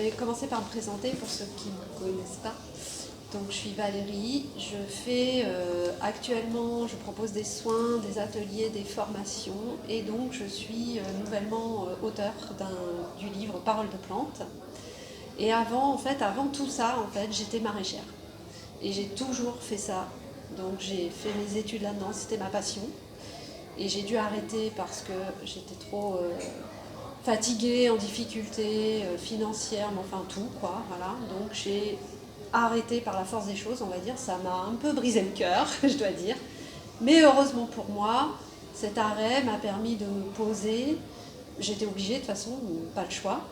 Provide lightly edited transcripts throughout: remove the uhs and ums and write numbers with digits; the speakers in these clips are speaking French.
vais commencer par me présenter pour ceux qui ne me connaissent pas. Donc je suis Valérie, je fais actuellement, je propose des soins, des ateliers, des formations et donc je suis nouvellement auteure du livre Paroles de plantes. Et avant tout ça, j'étais maraîchère et j'ai toujours fait ça. Donc j'ai fait mes études là-dedans, c'était ma passion et j'ai dû arrêter parce que j'étais trop fatiguée, en difficulté financière, mais enfin tout quoi, voilà. Donc j'ai arrêté par la force des choses, on va dire, ça m'a un peu brisé le cœur, je dois dire. Mais heureusement pour moi, cet arrêt m'a permis de me poser. J'étais obligée de toute façon, pas le choix.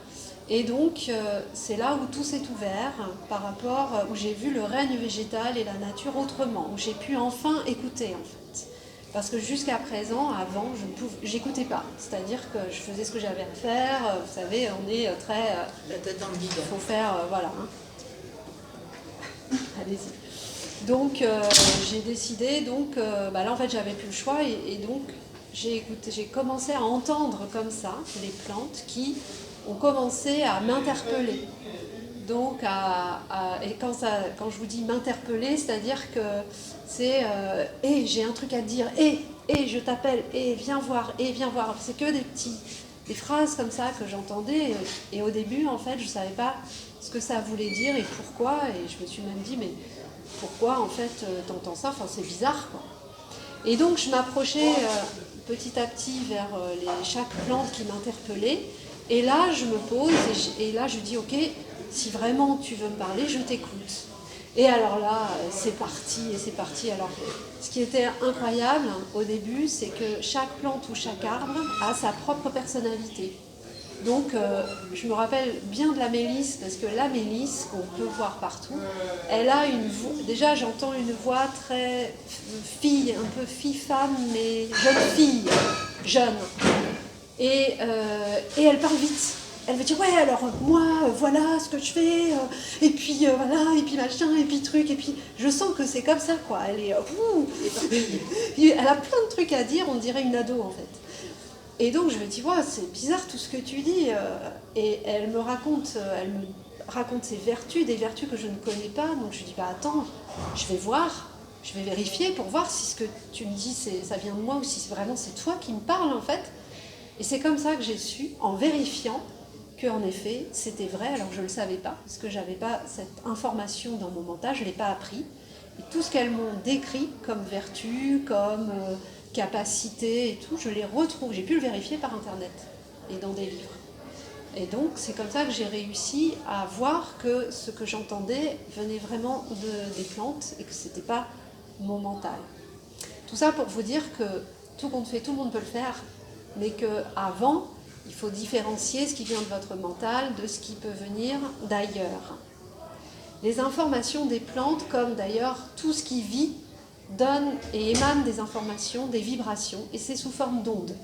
Et donc c'est là où tout s'est ouvert par rapport, où j'ai vu le règne végétal et la nature autrement, où j'ai pu enfin écouter en fait. Parce que jusqu'à présent, avant, j'écoutais pas. C'est-à-dire que je faisais ce que j'avais à faire. Vous savez, on est très... la tête dans le guidon. Il faut faire, voilà. Allez-y. Donc j'ai décidé, là en fait j'avais plus le choix et donc j'ai commencé à entendre comme ça les plantes qui ont commencé à m'interpeller. Donc et quand je vous dis m'interpeller, c'est-à-dire que c'est j'ai un truc à te dire, je t'appelle, viens voir, viens voir. C'est que des phrases comme ça que j'entendais et au début en fait je ne savais pas ce que ça voulait dire et pourquoi, et je me suis même dit mais pourquoi en fait t'entends ça, enfin c'est bizarre quoi. Et donc je m'approchais petit à petit vers chaque plante qui m'interpellait et là je me pose et là je dis ok, si vraiment tu veux me parler je t'écoute. Et alors là c'est parti. Alors ce qui était incroyable au début c'est que chaque plante ou chaque arbre a sa propre personnalité. Donc je me rappelle bien de la mélisse, parce que la mélisse, qu'on peut voir partout, elle a une voix, déjà j'entends une voix très fille, un peu fille-femme, mais jeune. Et elle parle vite. Elle veut dire, ouais, alors moi, voilà ce que je fais, et puis voilà, et puis machin, et puis truc, et puis je sens que c'est comme ça, quoi. Elle est, elle a plein de trucs à dire, on dirait une ado, en fait. Et donc je me dis, ouais, c'est bizarre tout ce que tu dis. Et elle me raconte ses vertus, des vertus que je ne connais pas. Donc je dis, bah attends, je vais voir, je vais vérifier pour voir si ce que tu me dis, ça vient de moi ou si vraiment c'est toi qui me parles en fait. Et c'est comme ça que j'ai su, en vérifiant, qu'en effet c'était vrai. Alors je ne le savais pas, parce que je n'avais pas cette information dans mon mental, je ne l'ai pas appris. Et tout ce qu'elles m'ont décrit comme vertu, comme capacité et tout, je les retrouve, j'ai pu le vérifier par internet et dans des livres. Et donc c'est comme ça que j'ai réussi à voir que ce que j'entendais venait vraiment des plantes et que ce n'était pas mon mental. Tout ça pour vous dire que tout compte fait, tout le monde peut le faire, mais qu'avant, il faut différencier ce qui vient de votre mental de ce qui peut venir d'ailleurs. Les informations des plantes, comme d'ailleurs tout ce qui vit, donne et émane des informations, des vibrations, et c'est sous forme d'ondes.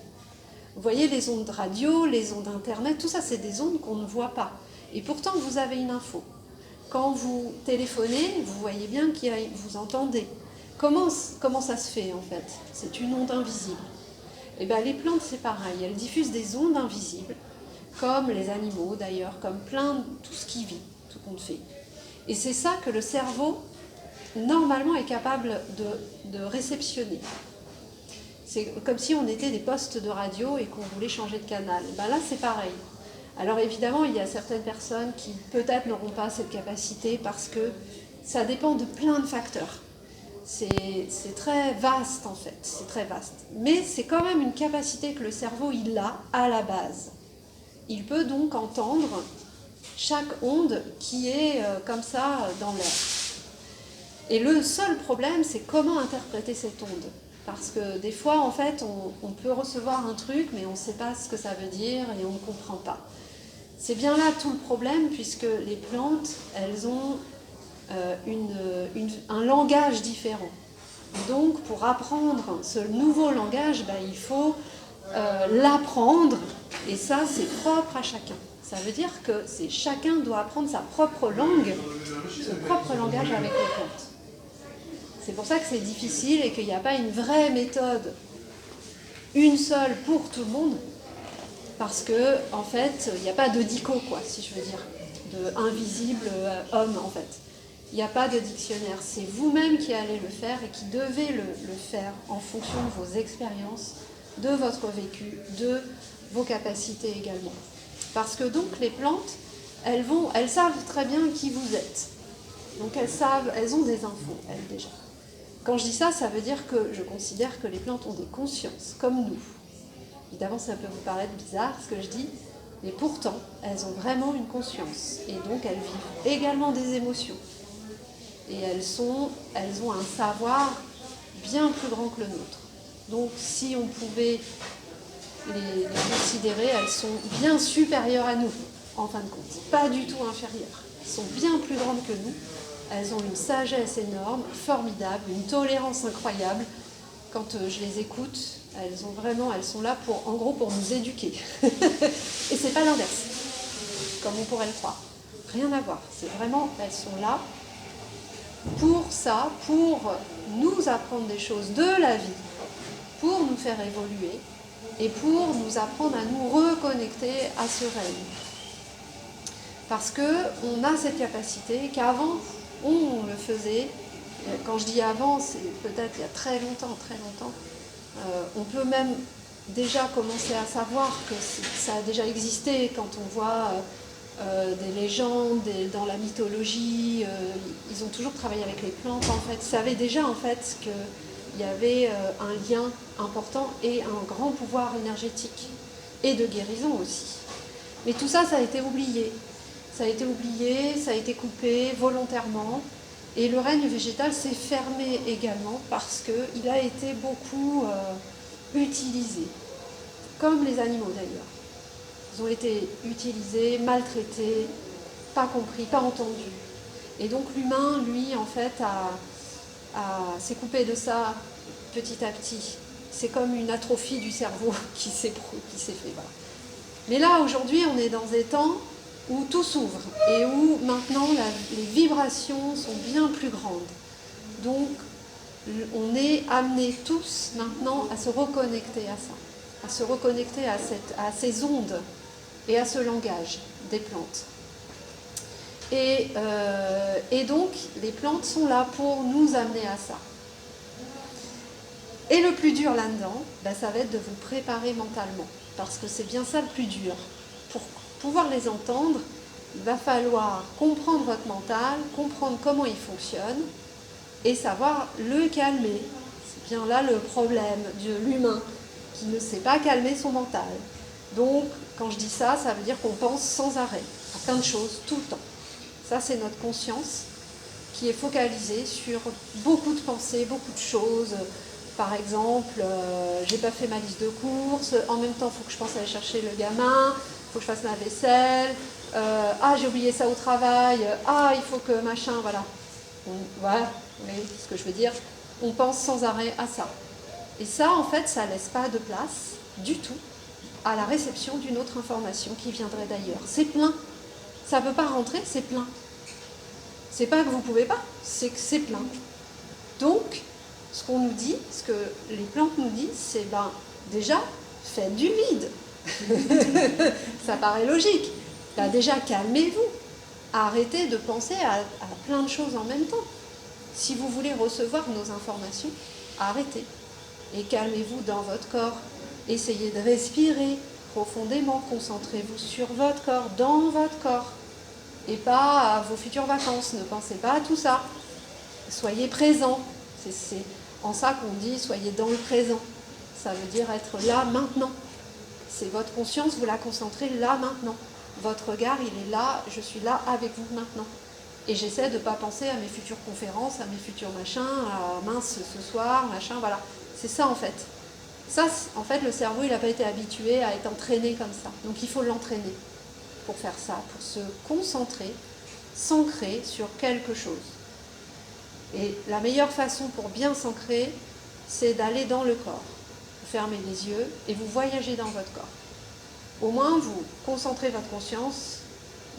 Vous voyez les ondes radio, les ondes internet, tout ça c'est des ondes qu'on ne voit pas. Et pourtant vous avez une info. Quand vous téléphonez, vous voyez bien vous entendez. Comment ça se fait en fait? C'est une onde invisible. Et bien les plantes c'est pareil, elles diffusent des ondes invisibles, comme les animaux d'ailleurs, comme tout ce qui vit, tout compte fait. Et c'est ça que le cerveau normalement est capable de réceptionner. C'est comme si on était des postes de radio et qu'on voulait changer de canal. Ben là, c'est pareil. Alors évidemment, il y a certaines personnes qui peut-être n'auront pas cette capacité parce que ça dépend de plein de facteurs. C'est très vaste en fait, c'est très vaste. Mais c'est quand même une capacité que le cerveau, il a à la base. Il peut donc entendre chaque onde qui est comme ça dans l'air. Et le seul problème, c'est comment interpréter cette onde. Parce que des fois, en fait, on peut recevoir un truc, mais on ne sait pas ce que ça veut dire et on ne comprend pas. C'est bien là tout le problème, puisque les plantes, elles ont un langage différent. Donc, pour apprendre ce nouveau langage, il faut l'apprendre, et ça, c'est propre à chacun. Ça veut dire que chacun doit apprendre sa propre langue, son propre langage avec les plantes. C'est pour ça que c'est difficile et qu'il n'y a pas une vraie méthode, une seule pour tout le monde. Parce que, en fait, il n'y a pas de dico, quoi, si je veux dire, de invisible homme, en fait. Il n'y a pas de dictionnaire. C'est vous-même qui allez le faire et qui devez le faire en fonction de vos expériences, de votre vécu, de vos capacités également. Parce que donc, les plantes, elles savent très bien qui vous êtes. Donc, elles ont des infos, elles, déjà. Quand je dis ça, ça veut dire que je considère que les plantes ont des consciences, comme nous. Évidemment, ça peut vous paraître bizarre ce que je dis, mais pourtant, elles ont vraiment une conscience. Et donc, elles vivent également des émotions. Et elles ont un savoir bien plus grand que le nôtre. Donc, si on pouvait les considérer, elles sont bien supérieures à nous, en fin de compte. Pas du tout inférieures. Elles sont bien plus grandes que nous. Elles ont une sagesse énorme, formidable, une tolérance incroyable. Quand je les écoute, elles sont là pour nous éduquer. Et c'est pas l'inverse, comme on pourrait le croire. Rien à voir. C'est vraiment, elles sont là pour ça, pour nous apprendre des choses de la vie, pour nous faire évoluer et pour nous apprendre à nous reconnecter à ce règne. Parce qu'on a cette capacité qu'avant, on le faisait. Quand je dis avant, c'est peut-être il y a très longtemps. On peut même déjà commencer à savoir que ça a déjà existé quand on voit des légendes dans la mythologie. Ils ont toujours travaillé avec les plantes en fait. Ils savaient déjà en fait qu'il y avait un lien important et un grand pouvoir énergétique et de guérison aussi. Mais tout ça, ça a été oublié. Ça a été coupé volontairement. Et le règne végétal s'est fermé également parce qu'il a été beaucoup utilisé, comme les animaux d'ailleurs. Ils ont été utilisés, maltraités, pas compris, pas entendus. Et donc l'humain, lui, en fait, s'est coupé de ça petit à petit. C'est comme une atrophie du cerveau qui s'est fait. Voilà. Mais là, aujourd'hui, on est dans des temps où tout s'ouvre et où maintenant les vibrations sont bien plus grandes. Donc on est amenés tous maintenant à se reconnecter à ça, à se reconnecter à ces ondes et à ce langage des plantes. Et donc les plantes sont là pour nous amener à ça. Et le plus dur là-dedans, ça va être de vous préparer mentalement, parce que c'est bien ça le plus dur. Pour pouvoir les entendre, il va falloir comprendre votre mental, comprendre comment il fonctionne et savoir le calmer. C'est bien là le problème de l'humain qui ne sait pas calmer son mental. Donc, quand je dis ça, ça veut dire qu'on pense sans arrêt à plein de choses tout le temps. Ça, c'est notre conscience qui est focalisée sur beaucoup de pensées, beaucoup de choses. Par exemple, j'ai pas fait ma liste de courses, en même temps, il faut que je pense à aller chercher le gamin, il faut que je fasse ma vaisselle, j'ai oublié ça au travail, il faut que machin, voilà. Voilà, vous voyez ce que je veux dire. On pense sans arrêt à ça. Et ça, en fait, ça laisse pas de place du tout à la réception d'une autre information qui viendrait d'ailleurs. C'est plein. Ça ne peut pas rentrer, c'est plein. C'est pas que vous ne pouvez pas, c'est que c'est plein. Donc, ce qu'on nous dit, ce que les plantes nous disent, c'est déjà, faites du vide. Ça paraît logique. Déjà, calmez-vous. Arrêtez de penser à plein de choses en même temps. Si vous voulez recevoir nos informations, arrêtez. Et calmez-vous dans votre corps. Essayez de respirer profondément. Concentrez-vous sur votre corps, dans votre corps. Et pas à vos futures vacances. Ne pensez pas à tout ça. Soyez présent. C'est en ça qu'on dit soyez dans le présent. Ça veut dire être là maintenant. C'est votre conscience, vous la concentrez là maintenant. Votre regard, il est là, je suis là avec vous maintenant. Et j'essaie de ne pas penser à mes futures conférences, à mes futurs machins, à mince ce soir, machin, voilà. C'est ça en fait. Ça, en fait, le cerveau, il n'a pas été habitué à être entraîné comme ça. Donc il faut l'entraîner pour faire ça, pour se concentrer, s'ancrer sur quelque chose. Et la meilleure façon pour bien s'ancrer, c'est d'aller dans le corps. Vous fermez les yeux et vous voyagez dans votre corps. Au moins, vous concentrez votre conscience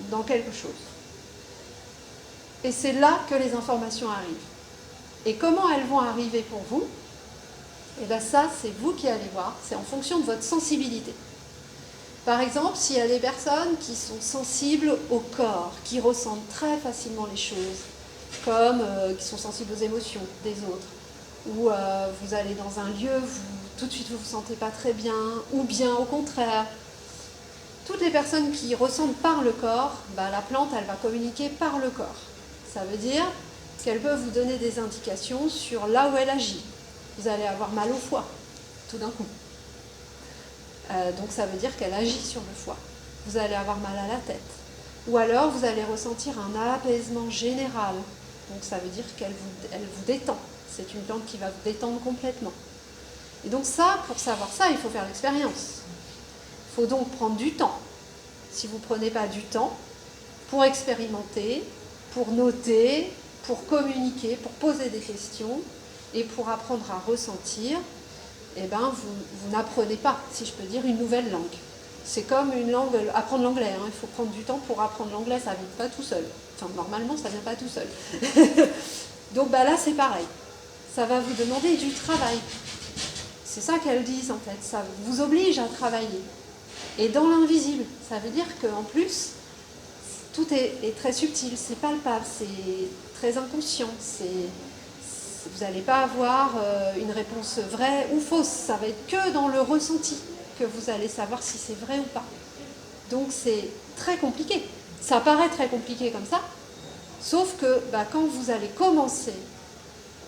dans quelque chose. Et c'est là que les informations arrivent. Et comment elles vont arriver pour vous? Et ça, c'est vous qui allez voir. C'est en fonction de votre sensibilité. Par exemple, s'il y a des personnes qui sont sensibles au corps, qui ressentent très facilement les choses, comme qui sont sensibles aux émotions des autres, ou vous allez dans un lieu, tout de suite vous ne vous sentez pas très bien, ou bien au contraire, toutes les personnes qui ressentent par le corps, la plante elle va communiquer par le corps. Ça veut dire qu'elle peut vous donner des indications sur là où elle agit. Vous allez avoir mal au foie, tout d'un coup. Donc ça veut dire qu'elle agit sur le foie. Vous allez avoir mal à la tête. Ou alors vous allez ressentir un apaisement général. Donc ça veut dire qu'elle vous détend. C'est une plante qui va vous détendre complètement. Et donc ça, pour savoir ça, il faut faire l'expérience. Il faut donc prendre du temps. Si vous ne prenez pas du temps pour expérimenter, pour noter, pour communiquer, pour poser des questions et pour apprendre à ressentir, vous n'apprenez pas, si je peux dire, une nouvelle langue. C'est comme une langue, apprendre l'anglais. Il faut prendre du temps pour apprendre l'anglais, ça ne vient pas tout seul. Enfin, normalement, ça ne vient pas tout seul. Donc là, c'est pareil. Ça va vous demander du travail. C'est ça qu'elles disent, en fait. Ça vous oblige à travailler. Et dans l'invisible, ça veut dire qu'en plus, tout est très subtil, c'est palpable, c'est très inconscient. Vous n'allez pas avoir une réponse vraie ou fausse. Ça va être que dans le ressenti que vous allez savoir si c'est vrai ou pas. Donc c'est très compliqué. Ça paraît très compliqué comme ça, sauf que quand vous allez commencer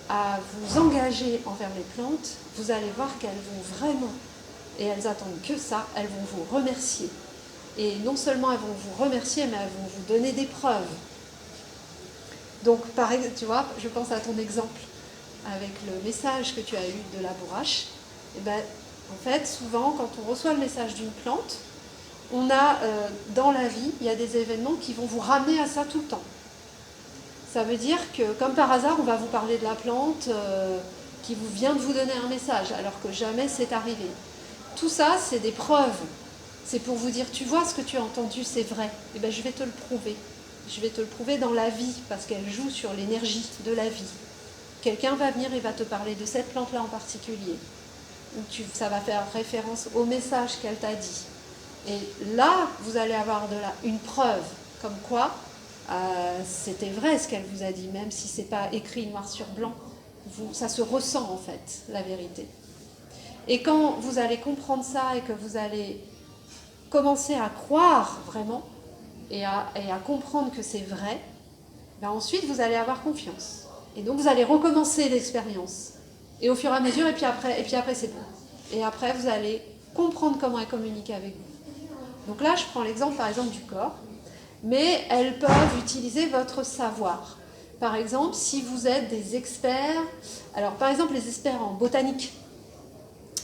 à vous engager envers les plantes, vous allez voir qu'elles vont vraiment, et elles attendent que ça, elles vont vous remercier. Et non seulement elles vont vous remercier, mais elles vont vous donner des preuves. Donc, tu vois, je pense à ton exemple avec le message que tu as eu de la bourrache. En fait, souvent, quand on reçoit le message d'une plante, on a, dans la vie, il y a des événements qui vont vous ramener à ça tout le temps. Ça veut dire que, comme par hasard, on va vous parler de la plante qui vient de vous donner un message, alors que jamais c'est arrivé. Tout ça, c'est des preuves. C'est pour vous dire, tu vois, ce que tu as entendu, c'est vrai. Je vais te le prouver. Je vais te le prouver dans la vie, parce qu'elle joue sur l'énergie de la vie. Quelqu'un va venir et va te parler de cette plante-là en particulier. Ça va faire référence au message qu'elle t'a dit. Et là, vous allez avoir une preuve, comme quoi c'était vrai ce qu'elle vous a dit, même si ce n'est pas écrit noir sur blanc. Ça se ressent en fait, la vérité. Et quand vous allez comprendre ça et que vous allez commencer à croire vraiment et à comprendre que c'est vrai, ensuite vous allez avoir confiance. Et donc vous allez recommencer l'expérience. Et au fur et à mesure, et puis après c'est bon. Et après vous allez comprendre comment elle communique avec vous. Donc là, je prends l'exemple par exemple du corps, mais elles peuvent utiliser votre savoir. Par exemple, si vous êtes des experts, alors par exemple les experts en botanique,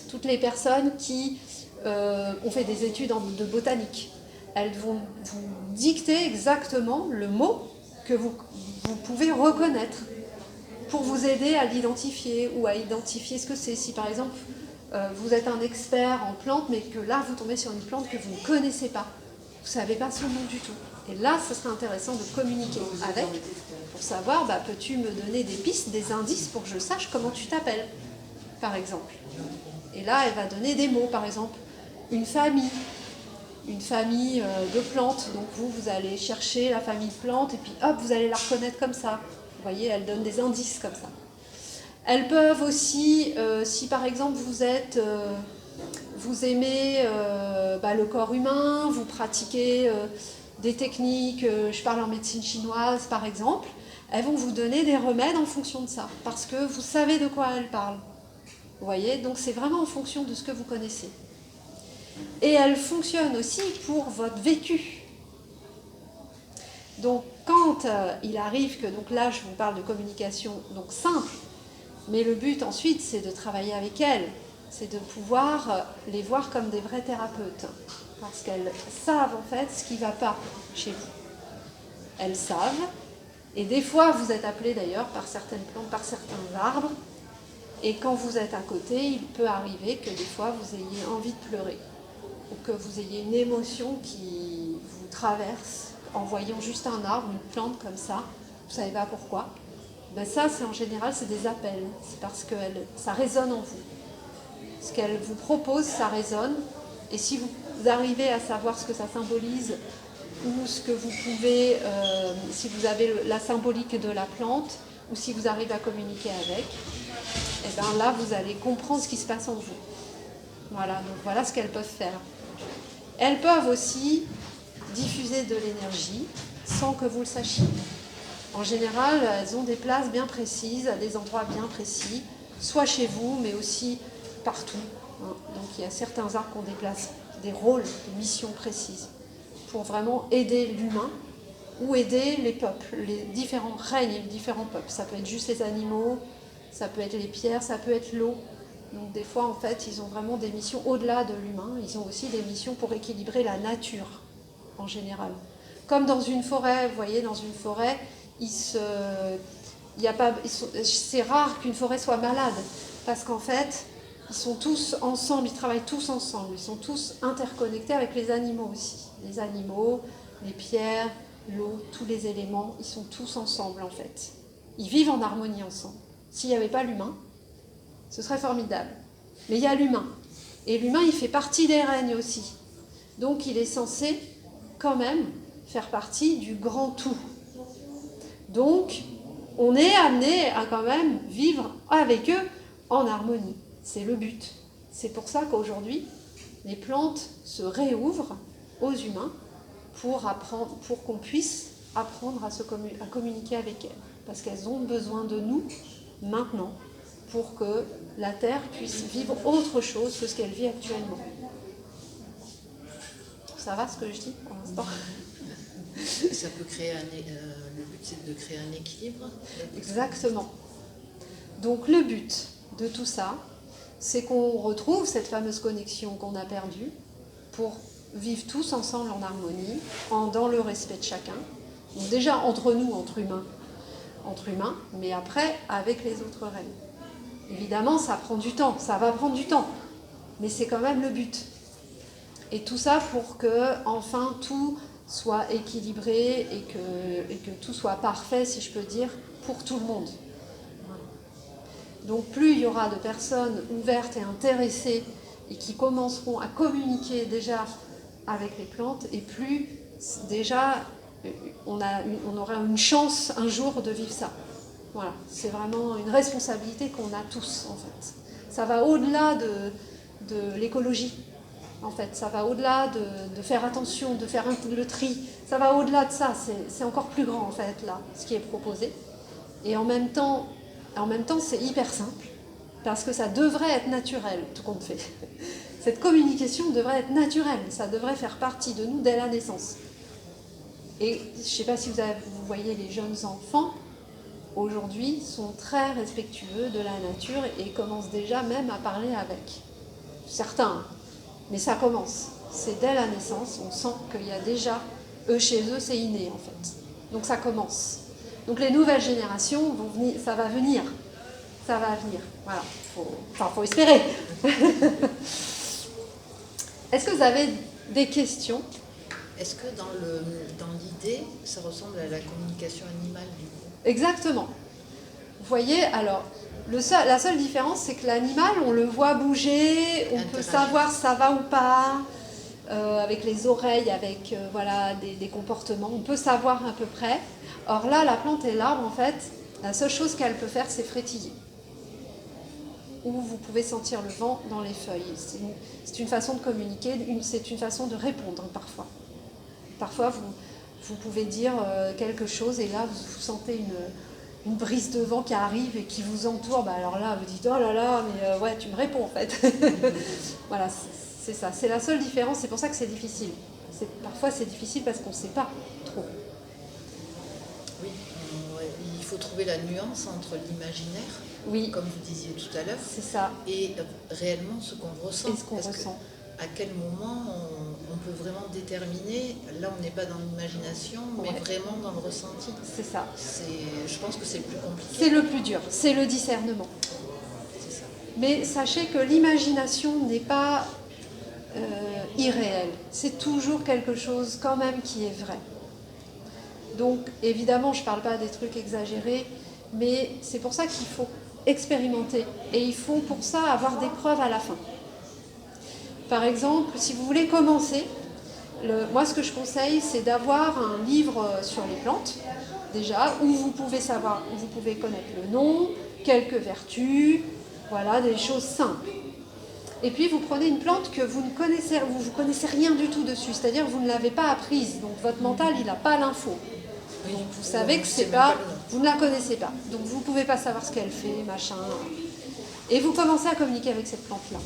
toutes les personnes qui ont fait des études de botanique, elles vont vous dicter exactement le mot que vous pouvez reconnaître pour vous aider à l'identifier ou à identifier ce que c'est. Si par exemple vous êtes un expert en plantes, mais que là vous tombez sur une plante que vous ne connaissez pas, vous ne savez pas son nom du tout. Et là, ce serait intéressant de communiquer avec pour savoir, peux-tu me donner des pistes, des indices pour que je sache comment tu t'appelles, par exemple. Et là, elle va donner des mots, par exemple, une famille de plantes. Donc vous allez chercher la famille de plantes et puis hop, vous allez la reconnaître comme ça. Vous voyez, elle donne des indices comme ça. Elles peuvent aussi, si par exemple vous aimez le corps humain, vous pratiquez des techniques, je parle en médecine chinoise par exemple, elles vont vous donner des remèdes en fonction de ça, parce que vous savez de quoi elles parlent. Vous voyez, donc c'est vraiment en fonction de ce que vous connaissez. Et elles fonctionnent aussi pour votre vécu. Donc quand il arrive que, donc là je vous parle de communication donc simple, mais le but ensuite c'est de travailler avec elles, c'est de pouvoir les voir comme des vrais thérapeutes, parce qu'elles savent en fait ce qui ne va pas chez vous. Elles savent, et des fois vous êtes appelé d'ailleurs par certaines plantes, par certains arbres, et quand vous êtes à côté, il peut arriver que des fois vous ayez envie de pleurer, ou que vous ayez une émotion qui vous traverse en voyant juste un arbre, une plante comme ça, vous ne savez pas pourquoi. Ça, c'est en général, c'est des appels, c'est parce que ça résonne en vous. Ce qu'elle vous propose, ça résonne, et si vous arrivez à savoir ce que ça symbolise ou ce que vous pouvez, si vous avez la symbolique de la plante ou si vous arrivez à communiquer avec, et bien là vous allez comprendre ce qui se passe en vous. Voilà, donc voilà ce qu'elles peuvent faire. Elles peuvent aussi diffuser de l'énergie sans que vous le sachiez. En général, elles ont des places bien précises, à des endroits bien précis, soit chez vous, mais aussi partout. Donc il y a certains arbres qui ont des places, des rôles, des missions précises pour vraiment aider l'humain ou aider les peuples, les différents règnes et les différents peuples. Ça peut être juste les animaux, ça peut être les pierres, ça peut être l'eau. Donc des fois, en fait, ils ont vraiment des missions au-delà de l'humain. Ils ont aussi des missions pour équilibrer la nature, en général. Comme dans une forêt, vous voyez, dans une forêt, c'est rare qu'une forêt soit malade, parce qu'en fait, ils sont tous ensemble, ils travaillent tous ensemble, ils sont tous interconnectés avec les animaux aussi. Les animaux, les pierres, l'eau, tous les éléments, ils sont tous ensemble en fait. Ils vivent en harmonie ensemble. S'il n'y avait pas l'humain, ce serait formidable. Mais il y a l'humain. Et l'humain, il fait partie des règnes aussi. Donc il est censé quand même faire partie du grand tout. Donc on est amené à quand même vivre avec eux en harmonie. C'est le but. C'est pour ça qu'aujourd'hui, les plantes se réouvrent aux humains pour qu'on puisse apprendre à communiquer avec elles. Parce qu'elles ont besoin de nous maintenant pour que la Terre puisse vivre autre chose que ce qu'elle vit actuellement. Ça va ce que je dis pour l'instant? Ça peut créer le but c'est de créer un équilibre. Exactement. Donc le but de tout ça, c'est qu'on retrouve cette fameuse connexion qu'on a perdue pour vivre tous ensemble en harmonie, dans le respect de chacun. Donc déjà entre nous, entre humains, mais après avec les autres règnes. Évidemment, ça prend du temps, ça va prendre du temps, mais c'est quand même le but. Et tout ça pour que enfin tout soit équilibré et que tout soit parfait, si je peux dire, pour tout le monde. Donc plus il y aura de personnes ouvertes et intéressées et qui commenceront à communiquer déjà avec les plantes, et plus déjà on aura une chance un jour de vivre ça. Voilà, c'est vraiment une responsabilité qu'on a tous en fait. Ça va au-delà de l'écologie. En fait, ça va au-delà de faire attention, de faire le tri. Ça va au-delà de ça. C'est encore plus grand en fait là, ce qui est proposé. Et en même temps, c'est hyper simple parce que ça devrait être naturel tout compte fait. Cette communication devrait être naturelle. Ça devrait faire partie de nous dès la naissance. Et je ne sais pas si vous voyez les jeunes enfants aujourd'hui sont très respectueux de la nature et commencent déjà même à parler avec. Certains. Mais ça commence. C'est dès la naissance, on sent qu'il y a déjà, chez eux, c'est inné en fait. Donc ça commence. Donc les nouvelles générations vont venir, ça va venir. Ça va venir. Voilà. Faut espérer. Est-ce que vous avez des questions? Est-ce que dans l'idée, ça ressemble à la communication animale du coup? Exactement. Vous voyez, alors, la seule différence, c'est que l'animal, on le voit bouger, on peut savoir si ça va ou pas, avec les oreilles, avec voilà, des comportements, on peut savoir à peu près. Or là, la plante et l'arbre, en fait, la seule chose qu'elle peut faire, c'est frétiller. Ou vous pouvez sentir le vent dans les feuilles. C'est une façon de communiquer, c'est une façon de répondre parfois. Parfois, vous pouvez dire quelque chose et là, vous sentez une brise de vent qui arrive et qui vous entoure. Bah alors là, vous dites « Oh là là, mais ouais, tu me réponds en fait ». Voilà, c'est ça. C'est la seule différence, c'est pour ça que c'est difficile. Parfois, c'est difficile parce qu'on ne sait pas trop. Oui, il faut trouver la nuance entre l'imaginaire, oui, comme vous disiez tout à l'heure, c'est ça, et réellement ce qu'on ressent. Et ce qu'on ressent. À quel moment on peut vraiment déterminer, là on n'est pas dans l'imagination, mais vraiment dans le ressenti. C'est ça. Je pense que c'est le plus compliqué. C'est le plus dur, c'est le discernement. C'est ça. Mais sachez que l'imagination n'est pas irréelle. C'est toujours quelque chose quand même qui est vrai. Donc évidemment, je ne parle pas des trucs exagérés, mais c'est pour ça qu'il faut expérimenter. Et il faut pour ça avoir des preuves à la fin. Par exemple, si vous voulez commencer, moi ce que je conseille, c'est d'avoir un livre sur les plantes, déjà, où vous pouvez savoir, où vous pouvez connaître le nom, quelques vertus, voilà, des choses simples. Et puis vous prenez une plante que vous connaissez rien du tout dessus, c'est-à-dire que vous ne l'avez pas apprise, donc votre mental il n'a pas l'info. Donc vous savez que c'est pas, vous ne la connaissez pas, donc vous ne pouvez pas savoir ce qu'elle fait, machin. Et vous commencez à communiquer avec cette plante-là.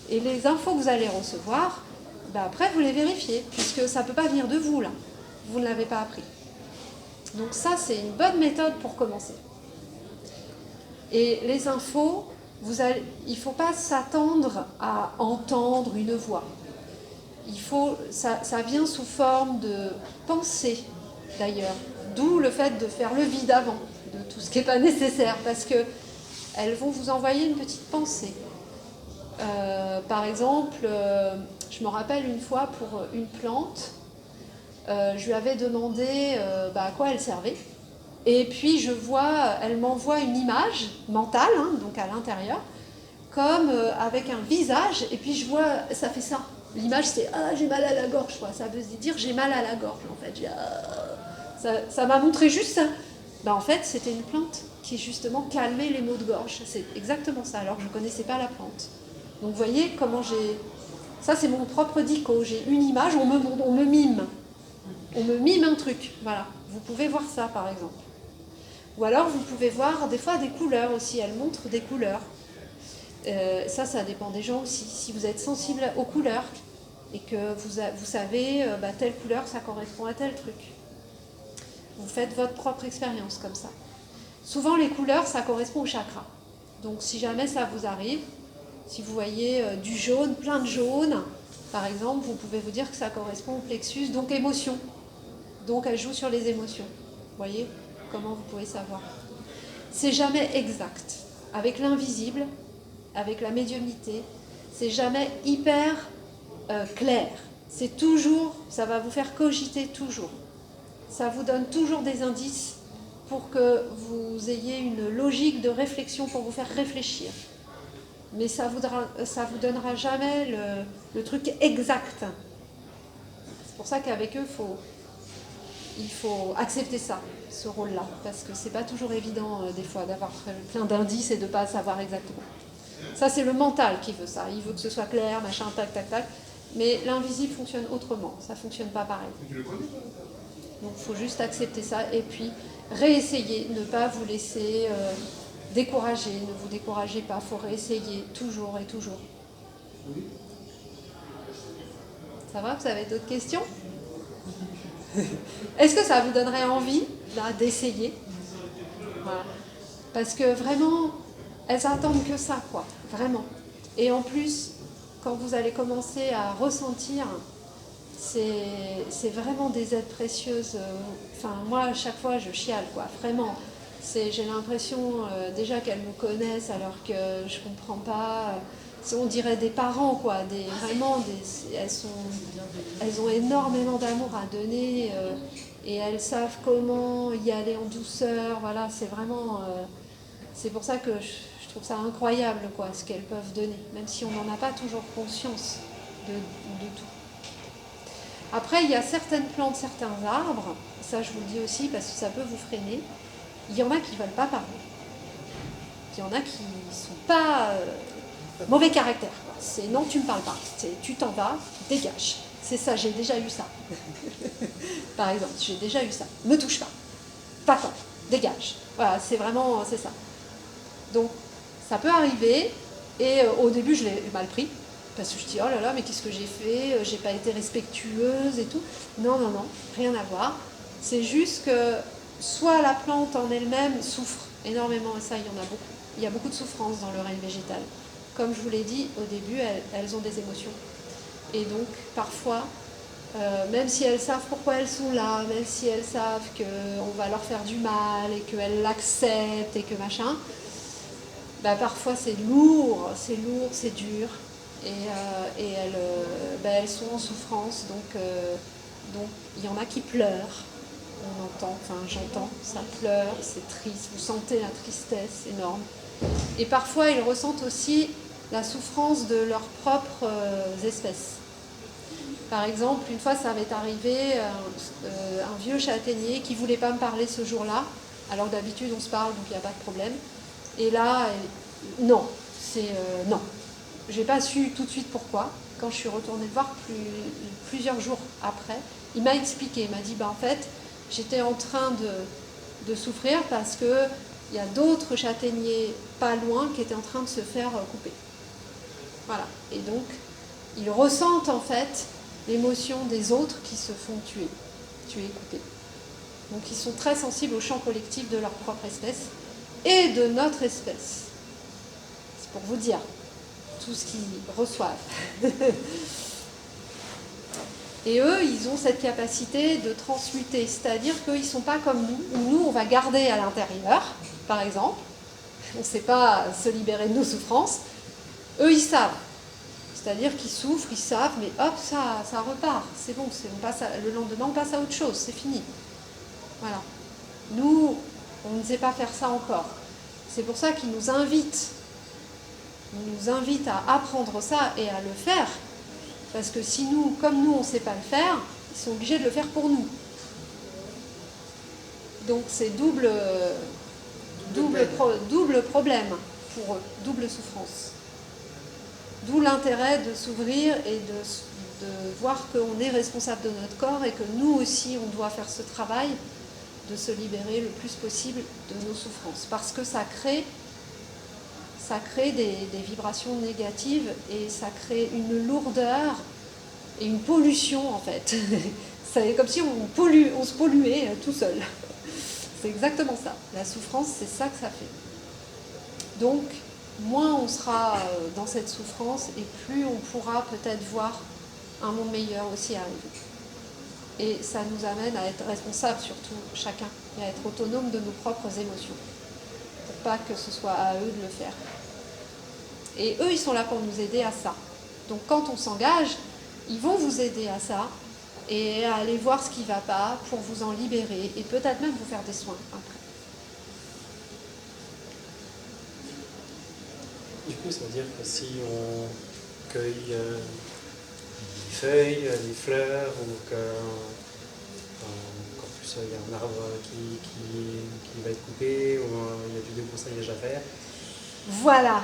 Et les infos que vous allez recevoir, après vous les vérifiez, puisque ça ne peut pas venir de vous là, vous ne l'avez pas appris. Donc ça c'est une bonne méthode pour commencer. Et les infos, il ne faut pas s'attendre à entendre une voix. Ça vient sous forme de pensée, d'ailleurs. D'où le fait de faire le vide avant, de tout ce qui n'est pas nécessaire, parce qu'elles vont vous envoyer une petite pensée. Par exemple, je me rappelle une fois pour une plante, je lui avais demandé à quoi elle servait. Et puis elle m'envoie une image mentale, donc à l'intérieur, comme avec un visage, et puis je vois, ça fait ça. L'image c'est « Ah, j'ai mal à la gorge », quoi. Ça veut dire « J'ai mal à la gorge », en fait. Ça m'a montré juste ça. En fait, c'était une plante qui justement calmait les maux de gorge. C'est exactement ça, alors que je ne connaissais pas la plante. Donc vous voyez comment j'ai... Ça c'est mon propre dico, j'ai une image, on me mime. On me mime un truc, voilà. Vous pouvez voir ça par exemple. Ou alors vous pouvez voir des fois des couleurs aussi, elles montrent des couleurs. Ça dépend des gens aussi. Si vous êtes sensible aux couleurs et que vous savez telle couleur ça correspond à tel truc. Vous faites votre propre expérience comme ça. Souvent les couleurs ça correspond au chakra. Donc si jamais ça vous arrive, si vous voyez du jaune, plein de jaune, par exemple, vous pouvez vous dire que ça correspond au plexus, donc émotion. Donc elle joue sur les émotions. Vous voyez comment vous pouvez savoir. C'est jamais exact. Avec l'invisible, avec la médiumnité, c'est jamais hyper clair. C'est toujours, ça va vous faire cogiter toujours. Ça vous donne toujours des indices pour que vous ayez une logique de réflexion, pour vous faire réfléchir. Mais ça vous donnera jamais le truc exact. C'est pour ça qu'avec eux, il faut accepter ça, ce rôle-là, parce que c'est pas toujours évident des fois d'avoir plein d'indices et de pas savoir exactement. Ça c'est le mental qui veut ça, il veut que ce soit clair, machin, tac, tac, tac, mais l'invisible fonctionne autrement, ça fonctionne pas pareil. Donc il faut juste accepter ça et puis réessayer, ne pas vous laisser décourager, ne vous découragez pas, il faut réessayer toujours et toujours. Ça va, vous avez d'autres questions ? Est-ce que ça vous donnerait envie là, d'essayer ? Voilà. Parce que vraiment, elles attendent que ça, quoi. Vraiment. Et en plus, quand vous allez commencer à ressentir, c'est vraiment des aides précieuses. Enfin, moi, à chaque fois, je chiale, quoi. Vraiment. J'ai l'impression déjà qu'elles me connaissent alors que je comprends pas. On dirait des parents, quoi. Elles ont énormément d'amour à donner et elles savent comment y aller en douceur. Voilà, c'est vraiment. C'est pour ça que je trouve ça incroyable, quoi, ce qu'elles peuvent donner, même si on n'en a pas toujours conscience de tout. Après, il y a certaines plantes, certains arbres. Ça, je vous le dis aussi parce que ça peut vous freiner. Il y en a qui ne veulent pas parler. Il y en a qui ne sont pas mauvais caractère. C'est non, tu ne me parles pas. Tu t'en vas, dégage. C'est ça, j'ai déjà eu ça. Par exemple, j'ai déjà eu ça. Me touche pas. Va-t'en, dégage. Voilà, c'est ça. Donc, ça peut arriver. Et au début, je l'ai mal pris. Parce que je dis, oh là là, mais qu'est-ce que j'ai fait ? J'ai pas été respectueuse et tout. Non, rien à voir. C'est juste que soit la plante en elle-même souffre énormément, et ça, il y en a beaucoup. Il y a beaucoup de souffrance dans le règne végétal. Comme je vous l'ai dit, au début, elles ont des émotions. Et donc, parfois, même si elles savent pourquoi elles sont là, même si elles savent qu'on va leur faire du mal et qu'elles l'acceptent et que machin, parfois c'est lourd, c'est dur. Et elles sont en souffrance, donc il y en a qui pleurent. On entend, j'entends, ça pleure, c'est triste, vous sentez la tristesse énorme. Et parfois ils ressentent aussi la souffrance de leurs propres espèces. Par exemple, une fois, ça m'est arrivé, un vieux châtaignier qui ne voulait pas me parler ce jour-là, alors que d'habitude on se parle, donc il n'y a pas de problème. Et là, non, non. Je n'ai pas su tout de suite pourquoi. Quand je suis retournée le voir plusieurs jours après, il m'a expliqué, il m'a dit, en fait, j'étais en train de souffrir parce qu'il y a d'autres châtaigniers pas loin qui étaient en train de se faire couper. Voilà. Et donc, ils ressentent en fait l'émotion des autres qui se font tuer, couper. Donc ils sont très sensibles au champ collectif de leur propre espèce et de notre espèce. C'est pour vous dire tout ce qu'ils reçoivent. Et eux, ils ont cette capacité de transmuter, c'est-à-dire qu'ils ne sont pas comme nous, où nous, on va garder à l'intérieur, par exemple. On ne sait pas se libérer de nos souffrances. Eux, ils savent. C'est-à-dire qu'ils souffrent, ils savent, mais hop, ça repart. C'est bon, le lendemain, on passe à autre chose, c'est fini. Voilà. Nous, on ne sait pas faire ça encore. C'est pour ça qu'ils nous invitent. Ils nous invitent à apprendre ça et à le faire. Parce que si nous, comme nous, on ne sait pas le faire, ils sont obligés de le faire pour nous. Donc c'est double problème pour eux, double souffrance. D'où l'intérêt de s'ouvrir et de voir qu'on est responsable de notre corps et que nous aussi, on doit faire ce travail de se libérer le plus possible de nos souffrances. Parce que ça crée des vibrations négatives et ça crée une lourdeur et une pollution en fait. C'est comme si on se polluait tout seul. C'est exactement ça. La souffrance, c'est ça que ça fait. Donc, moins on sera dans cette souffrance et plus on pourra peut-être voir un monde meilleur aussi arriver. Et ça nous amène à être responsables surtout chacun et à être autonome de nos propres émotions pour pas que ce soit à eux de le faire. Et eux, ils sont là pour nous aider à ça. Donc quand on s'engage, ils vont vous aider à ça et à aller voir ce qui ne va pas pour vous en libérer et peut-être même vous faire des soins après. Du coup, ça veut dire que si on cueille des feuilles, des fleurs, ou qu'en plus il y a un arbre qui va être coupé, ou il y a du débroussaillage à faire. Voilà,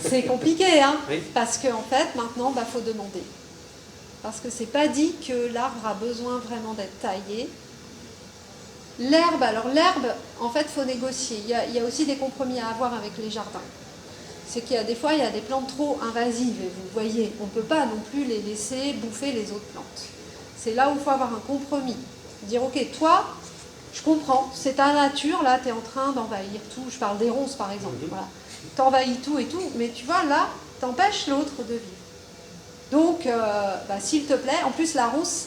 c'est compliqué, hein, oui. Parce qu'en fait, maintenant, faut demander. Parce que c'est pas dit que l'arbre a besoin vraiment d'être taillé. L'herbe, en fait, il faut négocier. Il y a aussi des compromis à avoir avec les jardins. C'est qu'il y a des fois, il y a des plantes trop invasives, et vous voyez, on ne peut pas non plus les laisser bouffer les autres plantes. C'est là où il faut avoir un compromis. Dire, ok, toi, je comprends, c'est ta nature, là, tu es en train d'envahir tout. Je parle des ronces, par exemple. Voilà. Tu envahis tout et tout, mais tu vois, là, tu empêches l'autre de vivre. Donc, s'il te plaît, en plus, la ronce,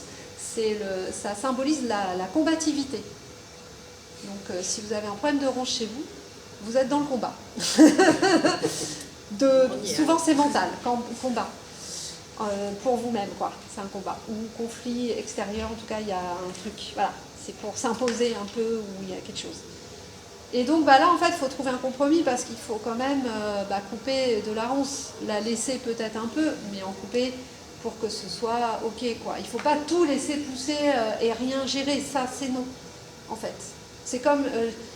ça symbolise la combativité. Donc, si vous avez un problème de ronce chez vous, vous êtes dans le combat. Souvent, c'est mental, combat. Pour vous-même, quoi. C'est un combat. Ou conflit extérieur, en tout cas, il y a un truc. Voilà, c'est pour s'imposer un peu où il y a quelque chose. Et donc là, en fait, il faut trouver un compromis parce qu'il faut quand même couper de la ronce. La laisser peut-être un peu, mais en couper pour que ce soit OK, quoi. Il ne faut pas tout laisser pousser et rien gérer. Ça, c'est non, en fait. C'est comme,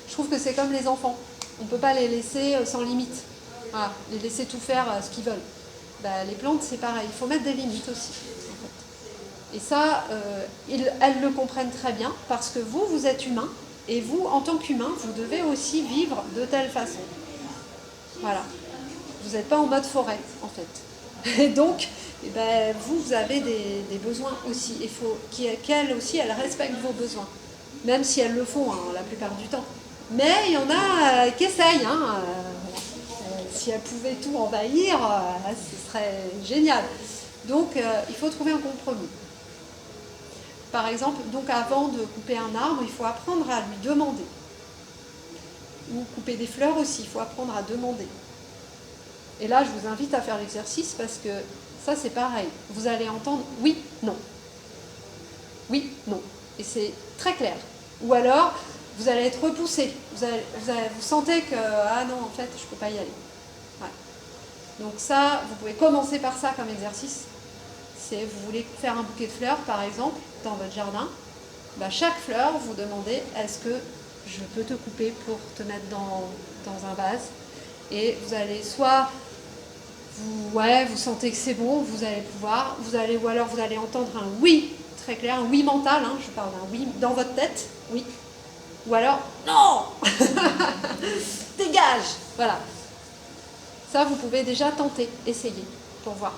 je trouve que c'est comme les enfants. On ne peut pas les laisser sans limite. Voilà, les laisser tout faire ce qu'ils veulent. Les plantes, c'est pareil. Il faut mettre des limites aussi. En fait. Et ça, elles le comprennent très bien parce que vous êtes humain. Et vous, en tant qu'humain, vous devez aussi vivre de telle façon. Voilà. Vous n'êtes pas en mode forêt, en fait. Et donc, vous avez des besoins aussi. Il faut qu'elles aussi, elles respectent vos besoins. Même si elles le font, la plupart du temps. Mais il y en a qui essayent. Si elles pouvaient tout envahir, ce serait génial. Donc, il faut trouver un compromis. Par exemple, donc avant de couper un arbre, il faut apprendre à lui demander. Ou couper des fleurs aussi, il faut apprendre à demander. Et là, je vous invite à faire l'exercice parce que ça, c'est pareil. Vous allez entendre oui, non. Oui, non. Et c'est très clair. Ou alors, vous allez être repoussé. Vous sentez que, ah non, en fait, je ne peux pas y aller. Ouais. Donc ça, vous pouvez commencer par ça comme exercice. C'est vous voulez faire un bouquet de fleurs, par exemple, dans votre jardin. Bah, chaque fleur, vous demandez, est-ce que je peux te couper pour te mettre dans un vase? Et vous allez soit, vous sentez que c'est bon, vous allez pouvoir, ou alors vous allez entendre un oui, très clair, un oui mental, hein, je parle d'un oui dans votre tête, oui. Ou alors, non. Dégage. Voilà. Ça, vous pouvez déjà tenter, essayer, pour voir.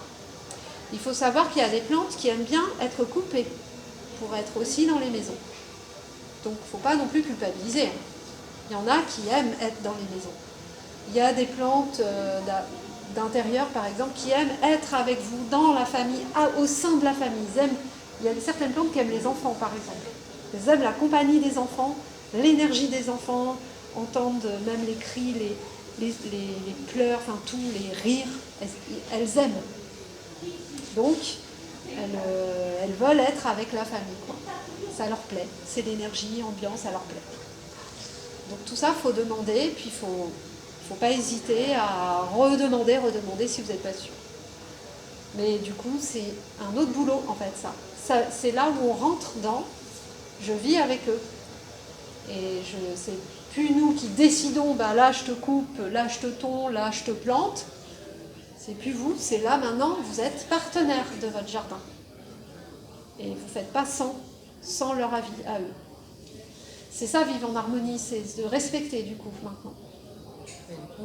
Il faut savoir qu'il y a des plantes qui aiment bien être coupées pour être aussi dans les maisons. Donc, il ne faut pas non plus culpabiliser. Il y en a qui aiment être dans les maisons. Il y a des plantes d'intérieur, par exemple, qui aiment être avec vous dans la famille, au sein de la famille. Il y a certaines plantes qui aiment les enfants, par exemple. Elles aiment la compagnie des enfants, l'énergie des enfants, entendent même les cris, les pleurs, enfin tout, les rires. Elles aiment. Donc, elles veulent être avec la famille, quoi. Ça leur plaît. C'est l'énergie, ambiance, ça leur plaît. Donc tout ça, il faut demander, puis il faut pas hésiter à redemander si vous n'êtes pas sûr. Mais du coup, c'est un autre boulot, en fait, ça. C'est là où on rentre dans « je vis avec eux ». Et c'est plus nous qui décidons, bah là je te coupe, là je te tonds, là je te plante. C'est plus vous, c'est là maintenant, vous êtes partenaire de votre jardin. Et vous ne faites pas sans leur avis à eux. C'est ça, vivre en harmonie, c'est de respecter du coup maintenant.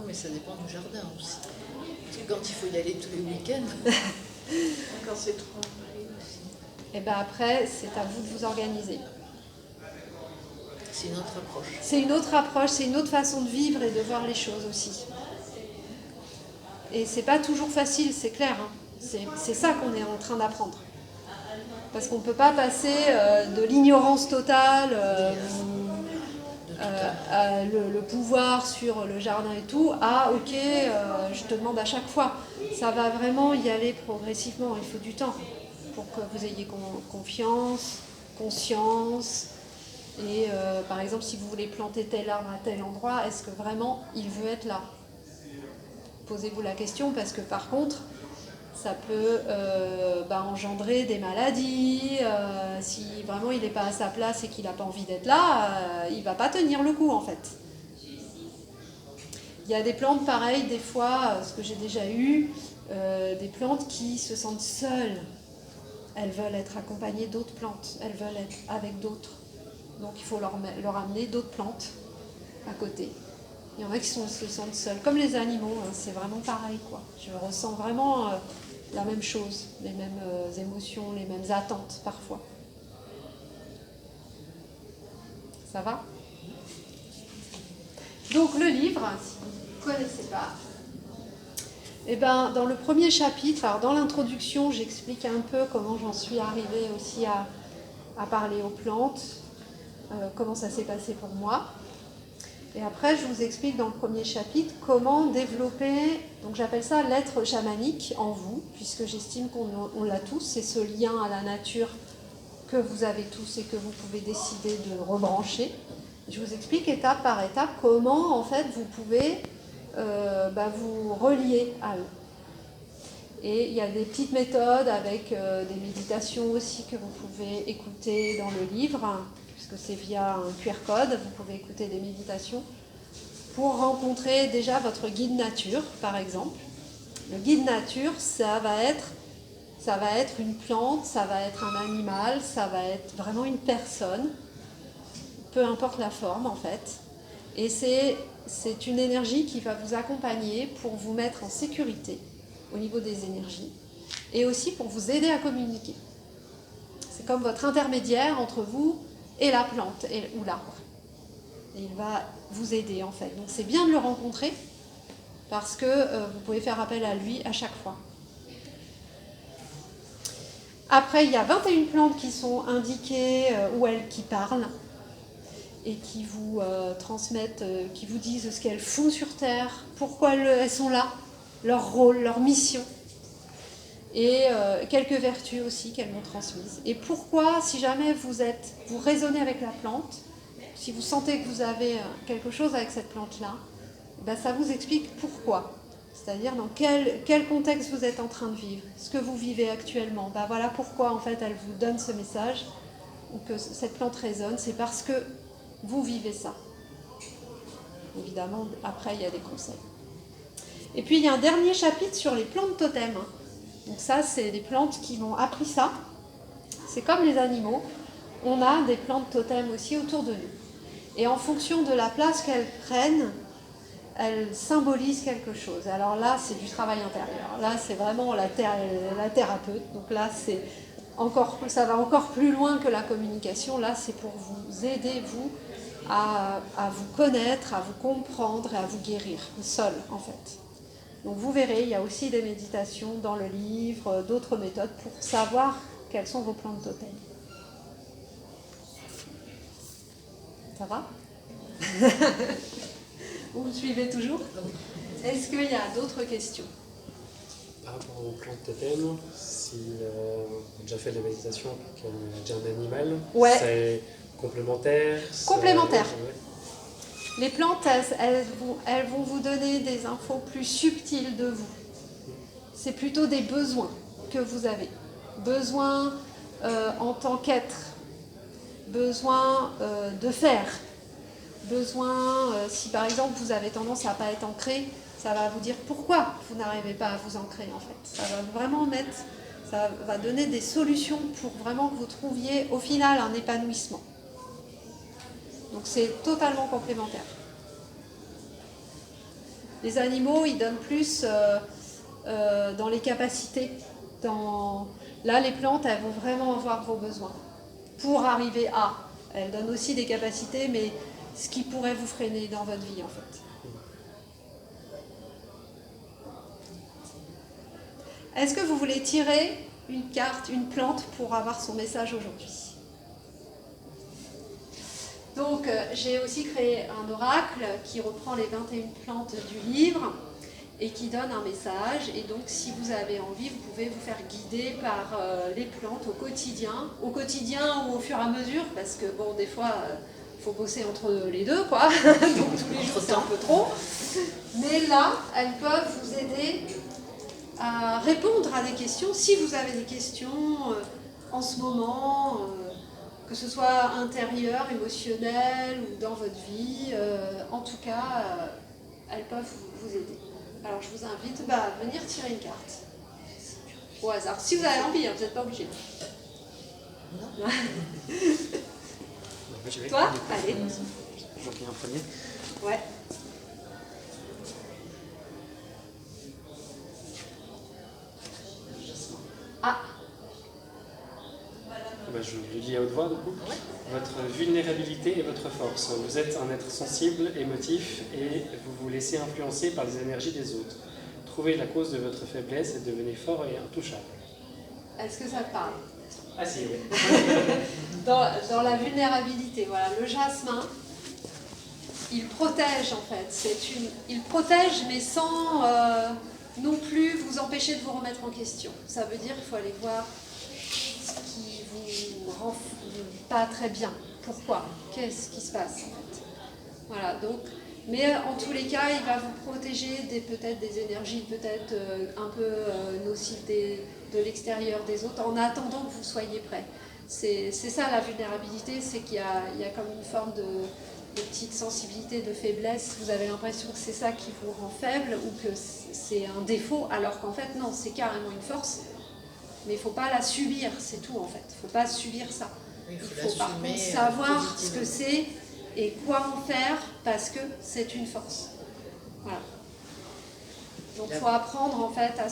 Mais ça dépend du jardin aussi. Parce que quand il faut y aller tous les week-ends, quand c'est trop envahi aussi. Et bien après, c'est à vous de vous organiser. C'est une autre approche. C'est une autre approche, c'est une autre façon de vivre et de voir les choses aussi. Et c'est pas toujours facile, c'est clair. Hein. C'est ça qu'on est en train d'apprendre. Parce qu'on ne peut pas passer de l'ignorance totale, le pouvoir sur le jardin et tout, à ok, je te demande à chaque fois. Ça va vraiment y aller progressivement, il faut du temps pour que vous ayez confiance, conscience. Et par exemple, si vous voulez planter tel arbre à tel endroit, est-ce que vraiment il veut être là? Posez-vous la question, parce que par contre, ça peut engendrer des maladies. Si vraiment il n'est pas à sa place et qu'il n'a pas envie d'être là, il ne va pas tenir le coup en fait. Il y a des plantes pareilles, des fois, ce que j'ai déjà eu, des plantes qui se sentent seules. Elles veulent être accompagnées d'autres plantes, elles veulent être avec d'autres. Donc il faut leur amener d'autres plantes à côté. Il y en a qui se sentent seuls, comme les animaux, hein, c'est vraiment pareil, quoi. Je ressens vraiment la même chose, les mêmes émotions, les mêmes attentes parfois. Ça va? Donc le livre, si vous ne connaissez pas, dans le premier chapitre, alors dans l'introduction, j'explique un peu comment j'en suis arrivée aussi à parler aux plantes, comment ça s'est passé pour moi. Et après, je vous explique dans le premier chapitre comment développer, donc j'appelle ça l'être chamanique en vous, puisque j'estime qu'on l'a tous, c'est ce lien à la nature que vous avez tous et que vous pouvez décider de rebrancher. Je vous explique étape par étape comment en fait vous pouvez vous relier à eux. Et il y a des petites méthodes avec des méditations aussi que vous pouvez écouter dans le livre, puisque c'est via un QR code, vous pouvez écouter des méditations pour rencontrer déjà votre guide nature, par exemple. Le guide nature, ça va être une plante, ça va être un animal, ça va être vraiment une personne, peu importe la forme en fait. Et c'est une énergie qui va vous accompagner pour vous mettre en sécurité au niveau des énergies et aussi pour vous aider à communiquer. C'est comme votre intermédiaire entre vous et la plante ou l'arbre. Et il va vous aider en fait. Donc c'est bien de le rencontrer parce que vous pouvez faire appel à lui à chaque fois. Après, il y a 21 plantes qui sont indiquées qui parlent et qui vous transmettent, qui vous disent ce qu'elles font sur Terre, pourquoi elles sont là, leur rôle, leur mission. Et quelques vertus aussi qu'elles m'ont transmises. Et pourquoi, si jamais vous résonnez avec la plante, si vous sentez que vous avez quelque chose avec cette plante-là, ça vous explique pourquoi. C'est-à-dire dans quel contexte vous êtes en train de vivre, ce que vous vivez actuellement. Ben voilà pourquoi en fait elle vous donne ce message, ou que cette plante résonne, c'est parce que vous vivez ça. Évidemment, après il y a des conseils. Et puis il y a un dernier chapitre sur les plantes totems. Donc ça, c'est des plantes qui m'ont appris ça. C'est comme les animaux, on a des plantes totems aussi autour de nous. Et en fonction de la place qu'elles prennent, elles symbolisent quelque chose. Alors là, c'est du travail intérieur. Là, c'est vraiment la thérapeute. Donc là, ça va encore plus loin que la communication. Là, c'est pour vous aider, vous, à vous connaître, à vous comprendre et à vous guérir, seul, en fait. Donc vous verrez, il y a aussi des méditations dans le livre, d'autres méthodes pour savoir quelles sont vos plantes totems. Ça va? Vous me suivez toujours? Est-ce qu'il y a d'autres questions? Par rapport aux plantes totem, si on a déjà fait de la méditation avec déjà un animal, Ouais. c'est complémentaire? Complémentaire. Ouais. Les plantes, elles vont vous donner des infos plus subtiles de vous. C'est plutôt des besoins que vous avez. Besoin en tant qu'être. Besoin de faire. Besoin, si par exemple vous avez tendance à ne pas être ancré, ça va vous dire pourquoi vous n'arrivez pas à vous ancrer en fait. Ça va vraiment ça va donner des solutions pour vraiment que vous trouviez au final un épanouissement. Donc c'est totalement complémentaire. Les animaux, ils donnent plus dans les capacités. Là, les plantes, elles vont vraiment avoir vos besoins pour arriver à. Elles donnent aussi des capacités, mais ce qui pourrait vous freiner dans votre vie, en fait. Est-ce que vous voulez tirer une carte, une plante, pour avoir son message aujourd'hui? Donc, j'ai aussi créé un oracle qui reprend les 21 plantes du livre et qui donne un message. Et donc, si vous avez envie, vous pouvez vous faire guider par les plantes au quotidien ou au fur et à mesure, parce que, bon, des fois, il faut bosser entre les deux, quoi. Donc, tous les jours, c'est un peu trop. Mais là, elles peuvent vous aider à répondre à des questions. Si vous avez des questions en ce moment, que ce soit intérieur, émotionnel ou dans votre vie, en tout cas, elles peuvent vous aider. Alors je vous invite à venir tirer une carte au hasard. Si vous avez envie, vous n'êtes pas obligé. Non. Toi, allez. J'en fais un premier. Ouais. Ah. Je le lis à haute voix, du coup. Ouais. Votre vulnérabilité et votre force. Vous êtes un être sensible, émotif, et vous vous laissez influencer par les énergies des autres. Trouvez la cause de votre faiblesse et devenez fort et intouchable. Est-ce que ça te parle? Ah si, oui. Dans la vulnérabilité, voilà, le jasmin, il protège en fait. Il protège, mais sans non plus vous empêcher de vous remettre en question. Ça veut dire qu'il faut aller voir ce qui vous rend pas très bien. Pourquoi? Qu'est-ce qui se passe en fait? Voilà, donc, mais en tous les cas, il va vous protéger peut-être des énergies peut-être un peu nocives de l'extérieur des autres, en attendant que vous soyez prêts. C'est ça la vulnérabilité, c'est qu'il y a comme une forme de petite sensibilité, de faiblesse. Vous avez l'impression que c'est ça qui vous rend faible ou que c'est un défaut, alors qu'en fait non, c'est carrément une force. Mais il ne faut pas la subir, c'est tout en fait. Il ne faut pas subir ça. Oui, Il faut par contre savoir ce que c'est et quoi en faire parce que c'est une force. Voilà. Donc il faut apprendre en fait à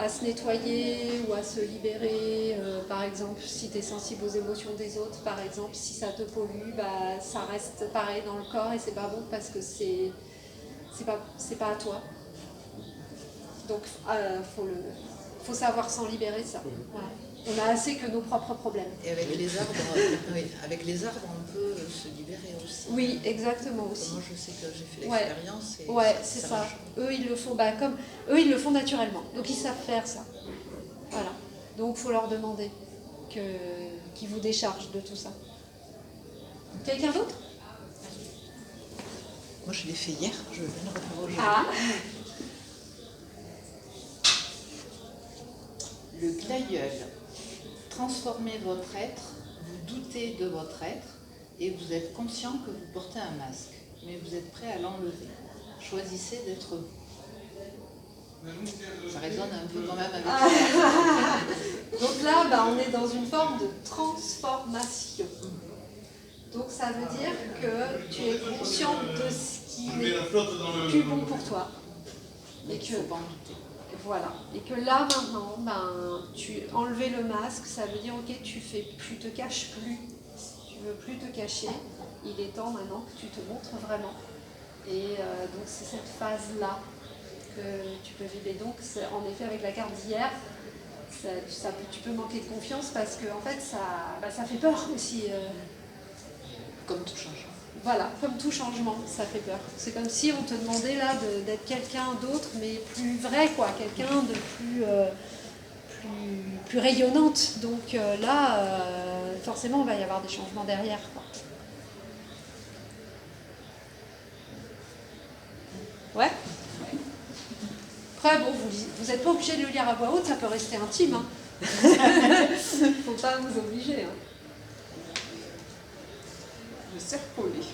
se nettoyer ou à se libérer. Par exemple, si tu es sensible aux émotions des autres, par exemple, si ça te pollue, ça reste pareil dans le corps et c'est pas bon parce que c'est pas à toi. Donc faut savoir s'en libérer de ça. Voilà. On a assez que nos propres problèmes. Et avec les arbres, on peut se libérer aussi. Oui, exactement aussi. Moi, je sais que j'ai fait l'expérience. Ouais, c'est ça. marche. Eux, ils le font, comme eux, ils le font naturellement. Donc, ils savent faire ça. Voilà. Donc, il faut leur demander qu'ils vous déchargent de tout ça. Quelqu'un d'autre? Moi, je l'ai fait hier. Je vais le refaire aujourd'hui. Ah. le glaïeul. Transformez votre être, vous doutez de votre être et vous êtes conscient que vous portez un masque, mais vous êtes prêt à l'enlever. Choisissez d'être vous. Ça résonne un peu quand même avec ça. Donc là, bah, on est dans une forme de transformation. Donc ça veut dire que tu es conscient de ce qui n'est plus bon pour toi. Et que, voilà. Et que là maintenant, ben, tu enlever le masque, ça veut dire ok, tu te caches plus. Tu veux plus te cacher. Il est temps maintenant que tu te montres vraiment. Et donc c'est cette phase-là que tu peux vivre. Et donc en effet avec la carte d'hier, tu peux manquer de confiance parce que en fait ça fait peur aussi. Comme tout changement. Voilà, comme tout changement, ça fait peur. C'est comme si on te demandait là d'être quelqu'un d'autre, mais plus vrai, quoi, quelqu'un de plus rayonnante. Donc là, forcément, il va y avoir des changements derrière, quoi. Ouais. Après, bon, vous n'êtes pas obligé de le lire à voix haute, ça peut rester intime. Hein. Faut pas vous obliger. Hein. Le serpolet.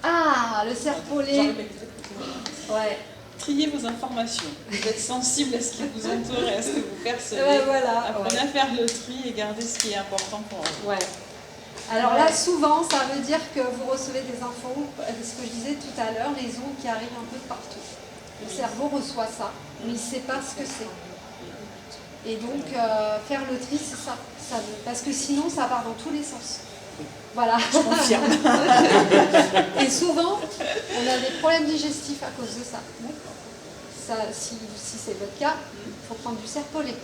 Ah, le serpolet. Ouais. Triez vos informations. Vous êtes sensible à ce qui vous entoure et à ce que vous percevez. Ouais, voilà. Apprenez à faire le tri et gardez ce qui est important pour vous. Ouais. Alors là, souvent, ça veut dire que vous recevez des infos, ce que je disais tout à l'heure, les ondes qui arrivent un peu de partout. Le cerveau reçoit ça, mais il ne sait pas ce que c'est. Et donc, faire le tri, c'est ça. Parce que sinon, ça part dans tous les sens. Voilà. Je confirme. Et souvent, on a des problèmes digestifs à cause de ça. Si c'est votre cas, il faut prendre du serpolet.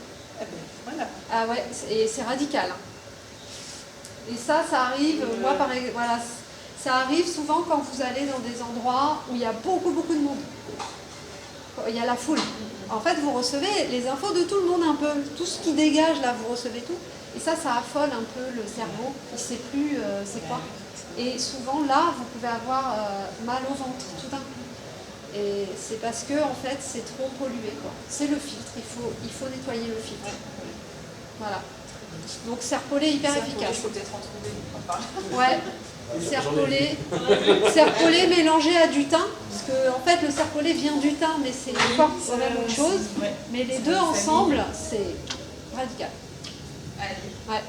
Eh ben, voilà. Ah ouais, et c'est radical. Et ça arrive, moi par exemple, voilà, ça arrive souvent quand vous allez dans des endroits où il y a beaucoup de monde. Il y a la foule. En fait, vous recevez les infos de tout le monde un peu. Tout ce qui dégage, là, vous recevez tout. Et ça affole un peu le cerveau. Il ne sait plus c'est quoi. Et souvent, là, vous pouvez avoir mal au ventre tout d'un coup. Et c'est parce que, en fait, c'est trop pollué, quoi. C'est le filtre. Il faut nettoyer le filtre. Voilà. Donc, serpolet hyper efficace. Il faut peut-être en trouver une. Ouais. Serpolet mélangé à du thym, parce que en fait le serpolet vient du thym, mais c'est encore quand même autre chose. Ouais. Mais les deux ensemble, c'est radical. Allez. Ouais.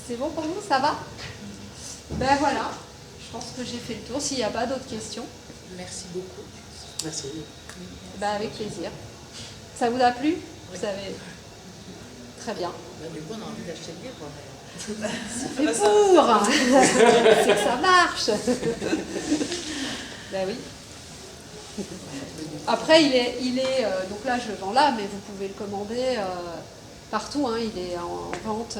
C'est bon pour vous, ça va? Ben voilà, je pense que j'ai fait le tour. S'il n'y a pas d'autres questions. Merci beaucoup. Merci. Ben avec plaisir. Ça vous a plu? Vous savez. Très bien. Bah, du coup, on a envie d'acheter le livre. C'est pour. C'est que ça marche. Ben oui. Après, il est donc là, je le vends là, mais vous pouvez le commander partout. Hein. Il est en vente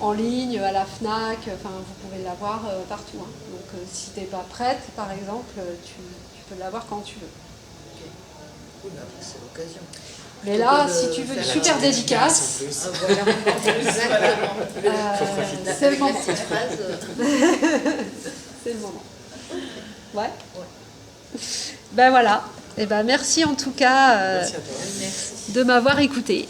en ligne, à la FNAC. Enfin, vous pouvez l'avoir partout. Hein. Donc, si tu n'es pas prête, par exemple, tu peux l'avoir quand tu veux. Ok. Cool, après, c'est l'occasion. Mais là, si tu veux une super dédicace, Ah, voilà, exactement. c'est le moment. Petite phrase. C'est le moment. Ouais. Ben voilà. Et ben merci en tout cas Merci à toi. Merci. de m'avoir écouté.